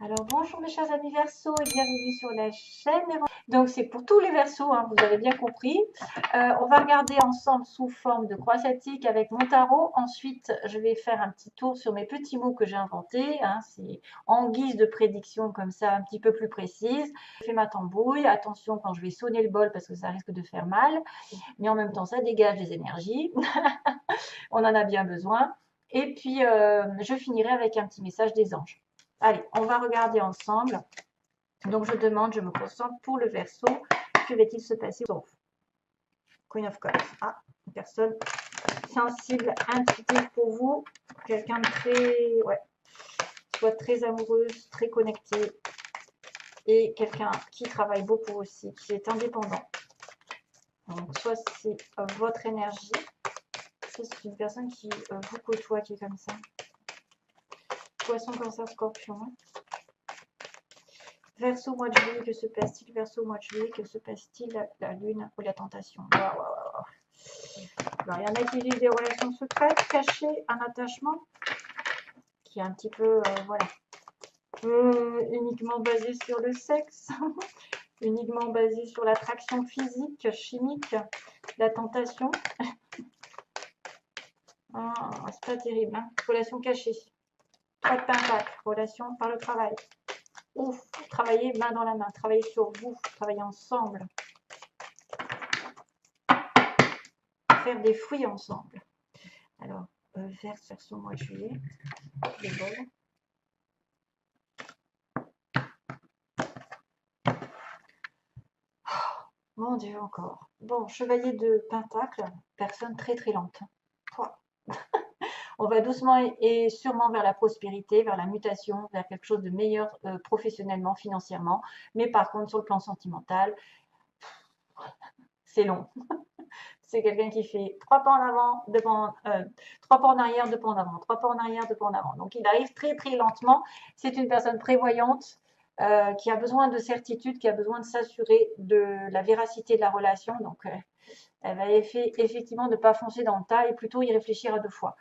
Alors bonjour mes chers amis Verseaux et bienvenue sur la chaîne. Donc c'est pour tous les Verseaux, hein, vous avez bien compris. On va regarder ensemble sous forme de croix celtique avec mon tarot. Ensuite, je vais faire un petit tour sur mes petits mots que j'ai inventés. Hein, c'est en guise de prédiction comme ça, un petit peu plus précise. Je fais ma tambouille. Attention quand je vais sonner le bol parce que ça risque de faire mal. Mais en même temps, ça dégage des énergies. On en a bien besoin. Et puis, je finirai avec un petit message des anges. Allez, on va regarder ensemble. Donc, je demande, je me concentre pour le Verseau. Que va-t-il se passer? Queen of Cups. Ah, une personne sensible, intuitive pour vous. Quelqu'un de très, ouais, soit très amoureuse, très connectée. Et quelqu'un qui travaille beaucoup aussi, qui est indépendant. Donc, soit c'est votre énergie. C'est une personne qui vous côtoie, qui est comme ça. Poisson, Cancer, Scorpion. Verseau, mois de juillet, que se passe-t-il? Verseau, mois de juillet, que se passe-t-il? La lune ou la tentation. Alors, il y en a qui vivent des relations secrètes, cachées, un attachement qui est un petit peu, voilà, uniquement basé sur le sexe, uniquement basé sur l'attraction physique, chimique, la tentation. Ah, c'est pas terrible, hein. Relation cachée. 3 de pentacles, relation par le travail. Ouf, travailler main dans la main, travailler sur vous, travailler ensemble. Faire des fruits ensemble. Alors, version mois de juillet. Les bols. Oh, mon Dieu, encore. Bon, chevalier de pentacle, personne très très lente. On va doucement et sûrement vers la prospérité, vers la mutation, vers quelque chose de meilleur professionnellement, financièrement. Mais par contre, sur le plan sentimental, c'est long. C'est quelqu'un qui fait 3 pas en avant, 3 pas en arrière, 2 pas en avant, 3 pas en arrière, 2 pas en avant. Donc il arrive très très lentement. C'est une personne prévoyante qui a besoin de certitude, qui a besoin de s'assurer de la véracité de la relation. Donc elle va effectivement ne pas foncer dans le tas et plutôt y réfléchir à 2 fois.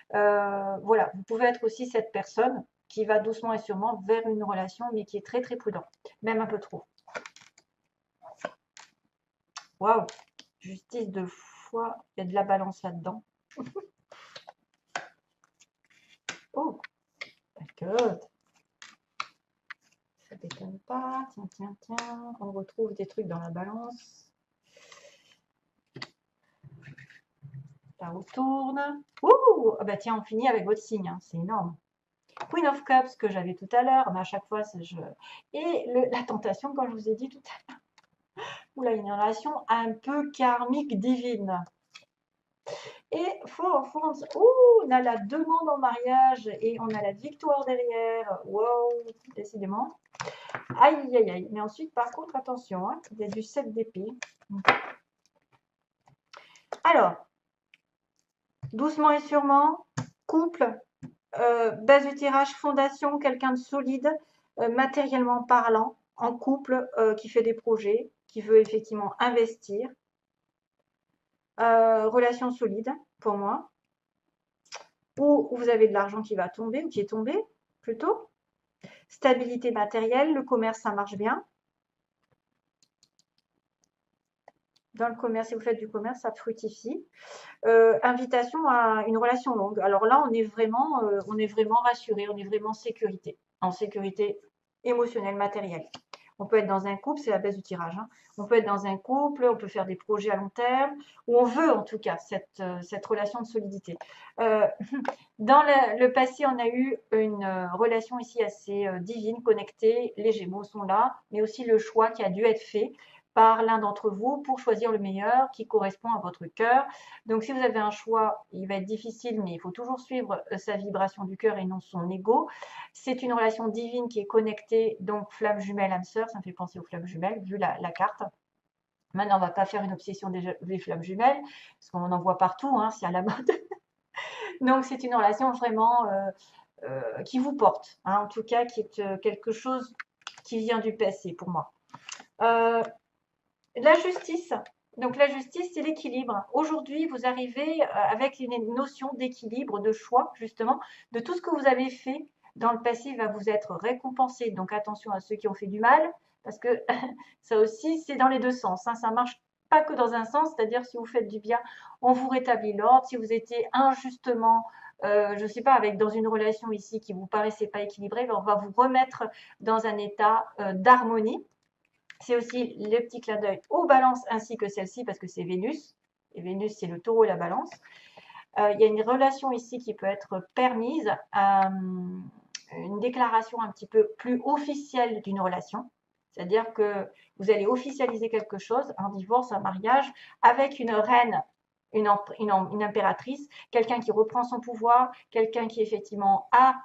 Voilà, vous pouvez être aussi cette personne qui va doucement et sûrement vers une relation, mais qui est très très prudent, même un peu trop. Waouh, justice de foi, il y a de la balance là-dedans. Oh, d'accord. Ça t'étonne pas. Tiens, tiens, tiens. On retrouve des trucs dans la balance. La roue tourne. Ouh, ah bah tiens, on finit avec votre signe. Hein. C'est énorme. Queen of Cups que j'avais tout à l'heure, mais à chaque fois, c'est je. Et la tentation, comme je vous ai dit tout à l'heure. Oula, une relation un peu karmique divine. Et on a la demande en mariage et on a la victoire derrière. Wow, décidément. Aïe, aïe, aïe. Mais ensuite, par contre, attention, hein, il y a du 7 d'épée. Alors, doucement et sûrement, couple, base du tirage, fondation, quelqu'un de solide, matériellement parlant, en couple, qui fait des projets, qui veut effectivement investir. Relation solide, pour moi. Ou vous avez de l'argent qui va tomber, ou qui est tombé, plutôt. Stabilité matérielle, le commerce, ça marche bien. Dans le commerce, si vous faites du commerce, ça fructifie. Invitation à une relation longue. Alors là, on est vraiment rassuré, on est vraiment en sécurité émotionnelle, matérielle. On peut être dans un couple, c'est la baisse du tirage. Hein. On peut être dans un couple, on peut faire des projets à long terme, ou on veut en tout cas cette relation de solidité. Dans le passé, on a eu une relation ici assez divine, connectée. Les Gémeaux sont là, mais aussi le choix qui a dû être fait par l'un d'entre vous pour choisir le meilleur qui correspond à votre cœur. Donc, si vous avez un choix, il va être difficile, mais il faut toujours suivre sa vibration du cœur et non son ego. C'est une relation divine qui est connectée, donc flamme jumelle, âme sœur, ça me fait penser aux flammes jumelles, vu la carte. Maintenant, on ne va pas faire une obsession des flammes jumelles, parce qu'on en voit partout, hein, c'est à la mode. Donc, c'est une relation vraiment qui vous porte, hein, en tout cas, qui est quelque chose qui vient du passé pour moi. La justice. Donc, la justice, c'est l'équilibre. Aujourd'hui, vous arrivez avec une notion d'équilibre, de choix, justement, de tout ce que vous avez fait, dans le passé va vous être récompensé. Donc attention à ceux qui ont fait du mal, parce que ça aussi, c'est dans les deux sens, hein. Ça marche pas que dans un sens, c'est-à-dire si vous faites du bien, on vous rétablit l'ordre. Si vous étiez injustement, je ne sais pas, dans une relation ici qui vous paraissait pas équilibrée, on va vous remettre dans un état d'harmonie. C'est aussi le petit clin d'œil aux balances ainsi que celle-ci parce que c'est Vénus. Et Vénus, c'est le taureau et la balance. Il y a une relation ici qui peut être permise, une déclaration un petit peu plus officielle d'une relation. C'est-à-dire que vous allez officialiser quelque chose, un divorce, un mariage, avec une reine, une impératrice, quelqu'un qui reprend son pouvoir, quelqu'un qui effectivement a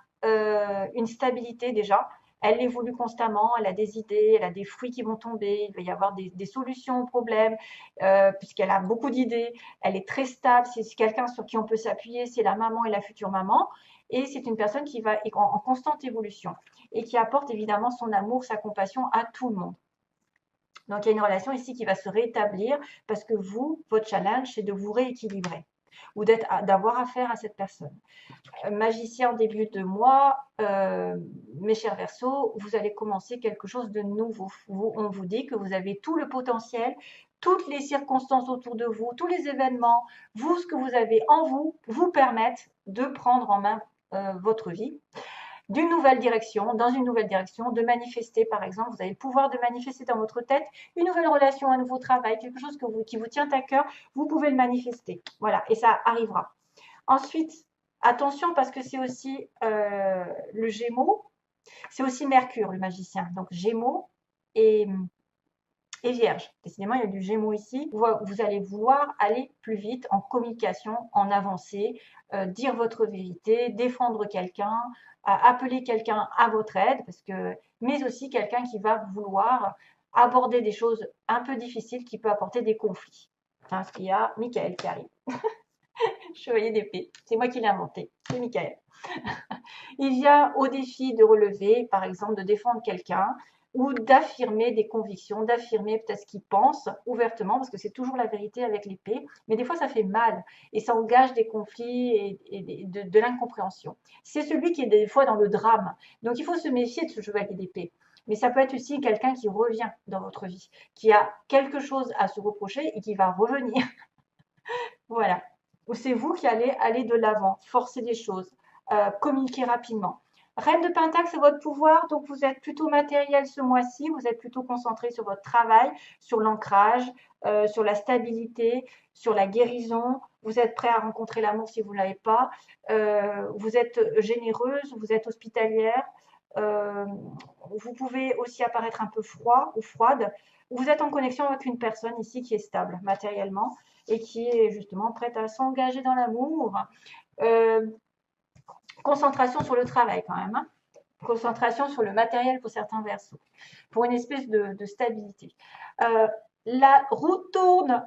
une stabilité déjà. Elle évolue constamment, elle a des idées, elle a des fruits qui vont tomber, il va y avoir des solutions aux problèmes, puisqu'elle a beaucoup d'idées. Elle est très stable, c'est quelqu'un sur qui on peut s'appuyer, c'est la maman et la future maman. Et c'est une personne qui va en constante évolution et qui apporte évidemment son amour, sa compassion à tout le monde. Donc il y a une relation ici qui va se rétablir parce que vous, votre challenge, c'est de vous rééquilibrer ou d'avoir affaire à cette personne. Magicien en début de mois, mes chers Verseaux, vous allez commencer quelque chose de nouveau. On vous dit que vous avez tout le potentiel, toutes les circonstances autour de vous, tous les événements, vous, ce que vous avez en vous, vous permettent de prendre en main votre vie d'une nouvelle direction, dans une nouvelle direction, de manifester par exemple, vous avez le pouvoir de manifester dans votre tête une nouvelle relation, un nouveau travail, quelque chose qui vous tient à cœur, vous pouvez le manifester. Voilà, et ça arrivera. Ensuite, attention parce que c'est aussi le Gémeaux, c'est aussi Mercure, le magicien. Donc Gémeaux et Vierge. Décidément, il y a du Gémeaux ici. Vous allez vouloir aller plus vite en communication, en avancée, dire votre vérité, défendre quelqu'un, appeler quelqu'un à votre aide, mais aussi quelqu'un qui va vouloir aborder des choses un peu difficiles qui peut apporter des conflits. Parce qu'il y a Michael qui arrive. Chevalier d'épée, c'est moi qui l'ai inventé, c'est Michael. Il vient au défi de relever, par exemple, de défendre quelqu'un ou d'affirmer des convictions, d'affirmer peut-être ce qu'il pense ouvertement, parce que c'est toujours la vérité avec l'épée, mais des fois ça fait mal et ça engage des conflits et de l'incompréhension. C'est celui qui est des fois dans le drame, donc il faut se méfier de ce chevalier d'épée. Mais ça peut être aussi quelqu'un qui revient dans votre vie, qui a quelque chose à se reprocher et qui va revenir. Voilà. Ou c'est vous qui allez aller de l'avant, forcer des choses, communiquer rapidement. Reine de Pentacle, c'est votre pouvoir, donc vous êtes plutôt matériel ce mois-ci, vous êtes plutôt concentré sur votre travail, sur l'ancrage, sur la stabilité, sur la guérison. Vous êtes prêt à rencontrer l'amour si vous ne l'avez pas. Vous êtes généreuse, vous êtes hospitalière. Vous pouvez aussi apparaître un peu froid ou froide. Vous êtes en connexion avec une personne ici qui est stable matériellement et qui est justement prête à s'engager dans l'amour. Concentration sur le travail quand même, hein. Concentration sur le matériel pour certains Verseaux, pour une espèce de stabilité. La roue tourne.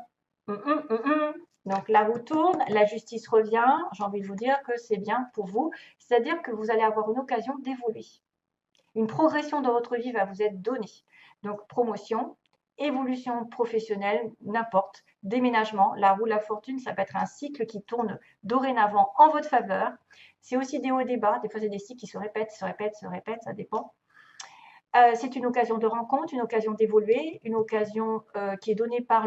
Donc la roue tourne, la justice revient. J'ai envie de vous dire que c'est bien pour vous, c'est-à-dire que vous allez avoir une occasion d'évoluer. Une progression dans votre vie va vous être donnée. Donc promotion, évolution professionnelle, n'importe, déménagement, la roue de la fortune, ça peut être un cycle qui tourne dorénavant en votre faveur. C'est aussi des hauts et des bas, des fois c'est des cycles qui se répètent, ça dépend. C'est une occasion de rencontre, une occasion d'évoluer, une occasion qui est donnée par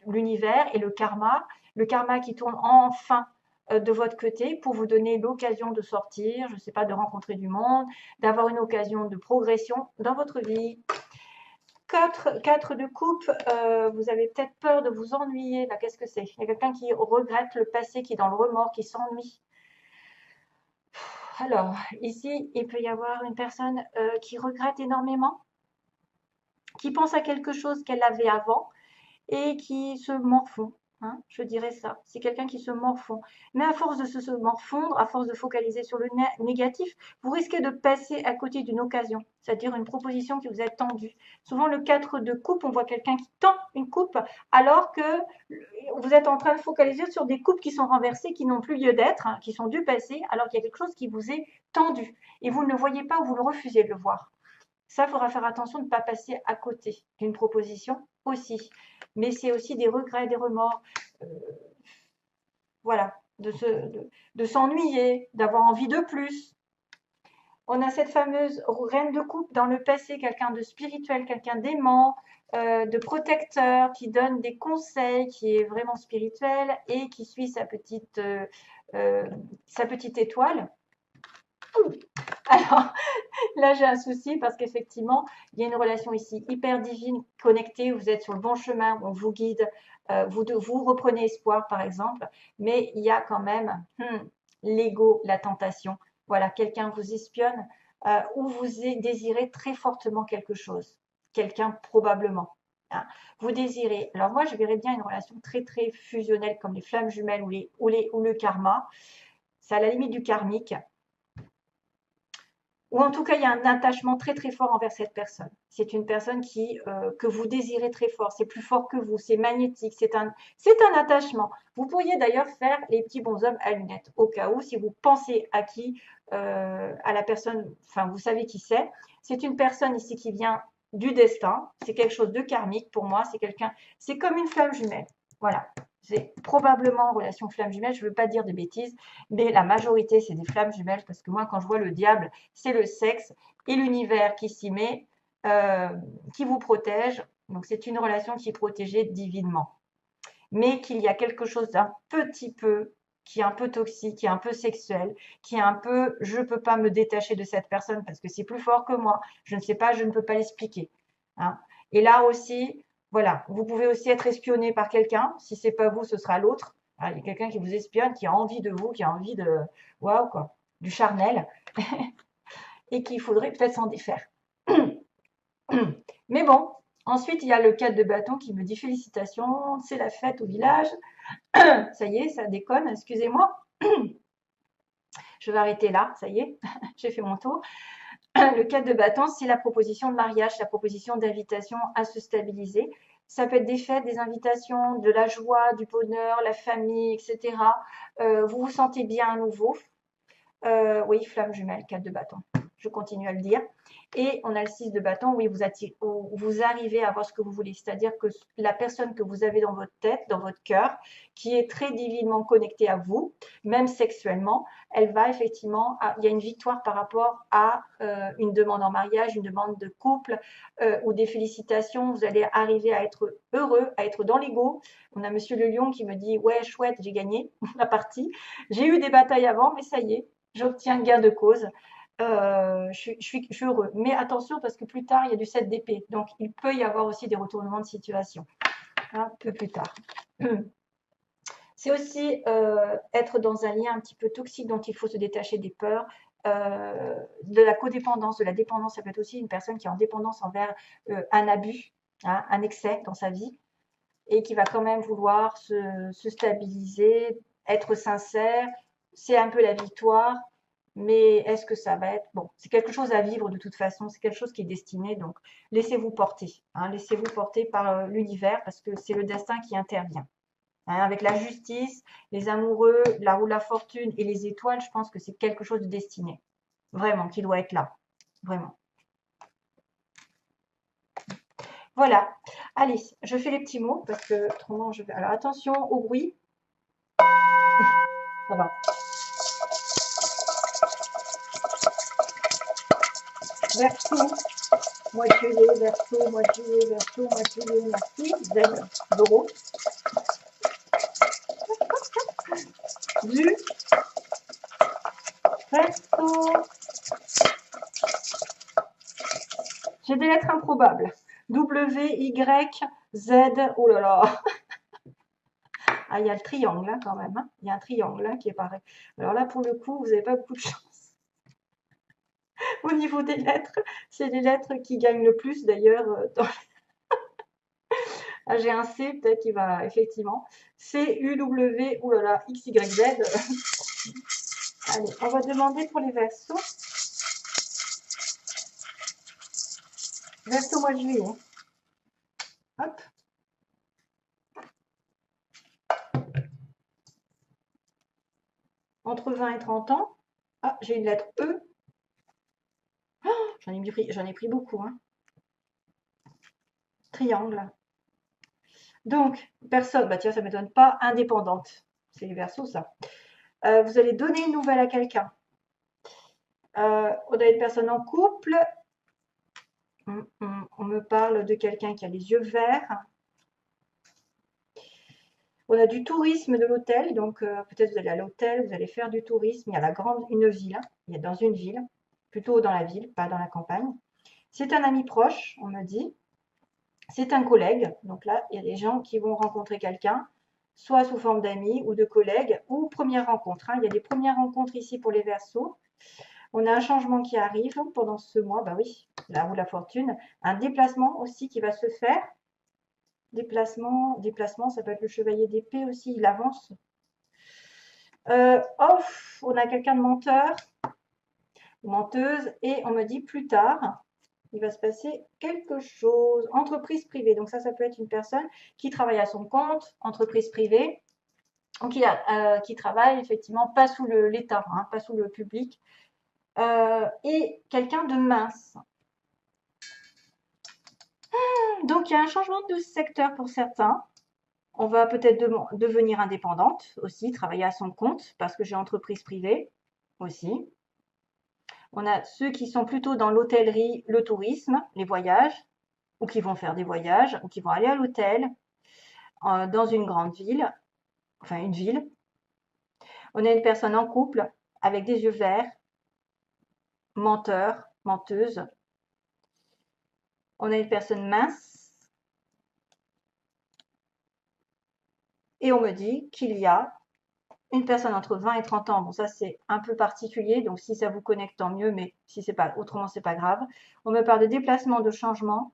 l'univers et le karma qui tourne enfin de votre côté pour vous donner l'occasion de sortir, je ne sais pas, de rencontrer du monde, d'avoir une occasion de progression dans votre vie. 4 de coupe, vous avez peut-être peur de vous ennuyer. Là, qu'est-ce que c'est? Il y a quelqu'un qui regrette le passé, qui est dans le remords, qui s'ennuie. Alors, ici, il peut y avoir une personne qui regrette énormément, qui pense à quelque chose qu'elle avait avant et qui se morfond. Hein, je dirais ça. C'est quelqu'un qui se morfond. Mais à force de se morfondre, à force de focaliser sur le négatif, vous risquez de passer à côté d'une occasion, c'est-à-dire une proposition qui vous est tendue. Souvent, le 4 de coupe, on voit quelqu'un qui tend une coupe alors que vous êtes en train de focaliser sur des coupes qui sont renversées, qui n'ont plus lieu d'être, hein, qui sont du passé, alors qu'il y a quelque chose qui vous est tendu. Et vous ne le voyez pas ou vous le refusez de le voir. Ça, il faudra faire attention de ne pas passer à côté d'une proposition aussi. Mais c'est aussi des regrets, des remords. Voilà, de s'ennuyer, d'avoir envie de plus. On a cette fameuse reine de coupe dans le passé, quelqu'un de spirituel, quelqu'un d'aimant, de protecteur, qui donne des conseils, qui est vraiment spirituel et qui suit sa petite étoile. Alors, là, j'ai un souci parce qu'effectivement, il y a une relation ici hyper divine, connectée. Vous êtes sur le bon chemin, on vous guide, vous reprenez espoir, par exemple. Mais il y a quand même l'ego, la tentation. Voilà, quelqu'un vous espionne ou vous désirez très fortement quelque chose. Quelqu'un probablement. Hein. Vous désirez. Alors moi, je verrais bien une relation très, très fusionnelle comme les flammes jumelles ou le karma. C'est à la limite du karmique. Ou en tout cas, il y a un attachement très très fort envers cette personne. C'est une personne que vous désirez très fort, c'est plus fort que vous, c'est magnétique, c'est un attachement. Vous pourriez d'ailleurs faire les petits bonshommes à lunettes, au cas où, si vous pensez à la personne, enfin vous savez qui c'est. C'est une personne ici qui vient du destin, c'est quelque chose de karmique pour moi, c'est comme une flamme jumelle. Voilà, c'est probablement en relation flamme jumelle, je ne veux pas dire de bêtises, mais la majorité c'est des flammes jumelles parce que moi quand je vois le diable, c'est le sexe et l'univers qui s'y met, qui vous protège. Donc c'est une relation qui est protégée divinement. Mais qu'il y a quelque chose d'un petit peu, qui est un peu toxique, qui est un peu sexuel, qui est un peu, je ne peux pas me détacher de cette personne parce que c'est plus fort que moi. Je ne sais pas, je ne peux pas l'expliquer. Hein. Et là aussi, voilà, vous pouvez aussi être espionné par quelqu'un. Si c'est pas vous, ce sera l'autre. Il y a quelqu'un qui vous espionne, qui a envie de vous, qui a envie de, waouh quoi, du charnel. Et qu'il faudrait peut-être s'en défaire. Mais bon, ensuite, il y a le 4 de bâton qui me dit félicitations, c'est la fête au village. Ça y est, ça déconne, excusez-moi. Je vais arrêter là, ça y est, j'ai fait mon tour. Le 4 de bâton, c'est la proposition de mariage, la proposition d'invitation à se stabiliser. Ça peut être des fêtes, des invitations, de la joie, du bonheur, la famille, etc. Vous vous sentez bien à nouveau. Oui, flamme jumelle, 4 de bâton. Je continue à le dire. Et on a le 6 de bâton, oui, vous arrivez à voir ce que vous voulez. C'est-à-dire que la personne que vous avez dans votre tête, dans votre cœur, qui est très divinement connectée à vous, même sexuellement, elle va effectivement, il y a une victoire par rapport à une demande en mariage, une demande de couple ou des félicitations. Vous allez arriver à être heureux, à être dans l'ego. On a Monsieur le Lion qui me dit, ouais, chouette, j'ai gagné la partie. J'ai eu des batailles avant, mais ça y est, j'obtiens gain de cause. Je suis heureux. Mais attention, parce que plus tard, il y a du 7 d'épée. Donc, il peut y avoir aussi des retournements de situation. Un peu plus tard. C'est aussi être dans un lien un petit peu toxique dont il faut se détacher des peurs, de la codépendance, de la dépendance. Ça peut être aussi une personne qui est en dépendance envers un abus, hein, un excès dans sa vie et qui va quand même vouloir se stabiliser, être sincère. C'est un peu la victoire. Mais est-ce que ça va être bon? C'est quelque chose à vivre de toute façon, c'est quelque chose qui est destiné, donc laissez-vous porter, hein, laissez-vous porter par l'univers parce que c'est le destin qui intervient. Hein, avec la justice, les amoureux, la roue de la fortune et les étoiles, je pense que c'est quelque chose de destiné, vraiment, qui doit être là, vraiment. Voilà. Allez, je fais les petits mots parce que autrement je vais. Alors attention au bruit. Ça va. Verseau, moitié verseau, moitié verseau, moitié merci. Z, d'euros. Du, verseau. J'ai des lettres improbables. W, Y, Z. Oh là là. Ah, il y a le triangle hein, quand même. Hein. Il y a un triangle hein, qui est pareil. Alors là, pour le coup, vous n'avez pas beaucoup de chance. Au niveau des lettres, c'est les lettres qui gagnent le plus d'ailleurs. Ah, j'ai un C peut-être qui va effectivement. C, U, W, oh là là, X, Y, Z. Allez, on va demander pour les versos. Verso mois de juillet. Hop. Entre 20 et 30 ans. Ah, j'ai une lettre E. Oh, j'en ai pris beaucoup. Hein. Triangle. Donc, personne, bah tiens, ça ne m'étonne pas, indépendante. C'est les versos, ça. Vous allez donner une nouvelle à quelqu'un. On a une personne en couple. On me parle de quelqu'un qui a les yeux verts. On a du tourisme de l'hôtel, donc peut-être vous allez à l'hôtel, vous allez faire du tourisme. Il y a une ville, il y a dans une ville, plutôt dans la ville, pas dans la campagne. C'est un ami proche, on me dit. C'est un collègue, donc là, il y a des gens qui vont rencontrer quelqu'un, soit sous forme d'amis ou de collègues, ou première rencontre. Il y a des premières rencontres ici pour les Verseaux. On a un changement qui arrive pendant ce mois, bah oui, la roue de la fortune. Un déplacement aussi qui va se faire. Déplacement, ça peut être le chevalier d'épée aussi, il avance. On a quelqu'un de menteur, menteuse, et on me dit plus tard, il va se passer quelque chose. Entreprise privée, donc ça peut être une personne qui travaille à son compte, entreprise privée, qui travaille effectivement pas sous l'État, pas sous le public, et quelqu'un de mince. Donc il y a un changement de secteur pour certains. On va peut-être devenir indépendante aussi, travailler à son compte, parce que j'ai entreprise privée aussi. On a ceux qui sont plutôt dans l'hôtellerie, le tourisme, les voyages, ou qui vont faire des voyages, ou qui vont aller à l'hôtel, dans une grande ville, enfin une ville. On a une personne en couple, avec des yeux verts, menteur, menteuse. On a une personne mince. Et on me dit qu'il y a une personne entre 20 et 30 ans. Bon, ça, c'est un peu particulier. Donc, si ça vous connecte, tant mieux. Mais si c'est pas, autrement, c'est pas grave. On me parle de déplacement, de changement,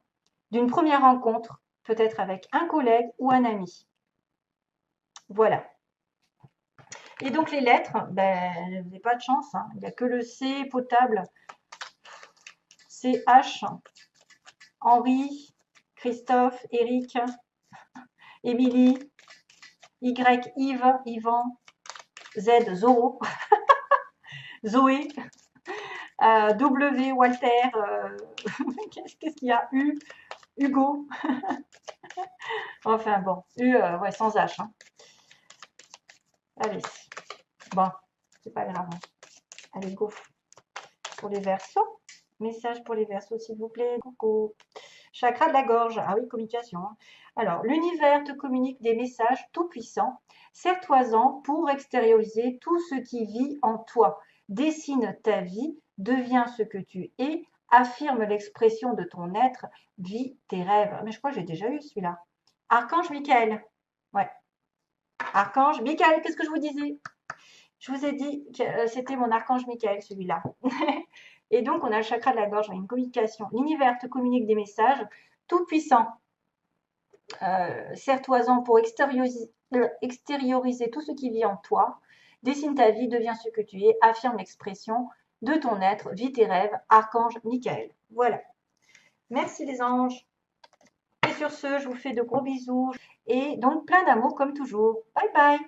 d'une première rencontre, peut-être avec un collègue ou un ami. Voilà. Et donc, les lettres, ben, vous n'avez pas de chance. Il n'y a que le C potable. CH, Henri, Christophe, Eric, Émilie, Y, Yves, Yvan, Z, Zoro, Zoé, W, Walter, qu'est-ce qu'il y a, U, Hugo. Enfin bon, U, ouais, sans H. Allez, bon, c'est pas grave. Allez, go. Pour les Verseaux. Message pour les Verseaux, s'il vous plaît. Coucou. Chakra de la gorge. Ah oui, communication. Alors, l'univers te communique des messages tout puissants. Sers-toi-en pour extérioriser tout ce qui vit en toi. Dessine ta vie, deviens ce que tu es, affirme l'expression de ton être, vis tes rêves. Mais je crois que j'ai déjà eu celui-là. Archange Michael. Ouais. Archange Michael, qu'est-ce que je vous disais? Je vous ai dit que c'était mon archange Michael, celui-là. Et donc, on a le chakra de la gorge, une communication. L'univers te communique des messages tout puissants. Sers-toi-en pour extérioriser tout ce qui vit en toi. Dessine ta vie, deviens ce que tu es, affirme l'expression de ton être, vis tes rêves, archange Michael. Voilà. Merci les anges. Et sur ce, je vous fais de gros bisous. Et donc, plein d'amour comme toujours. Bye bye.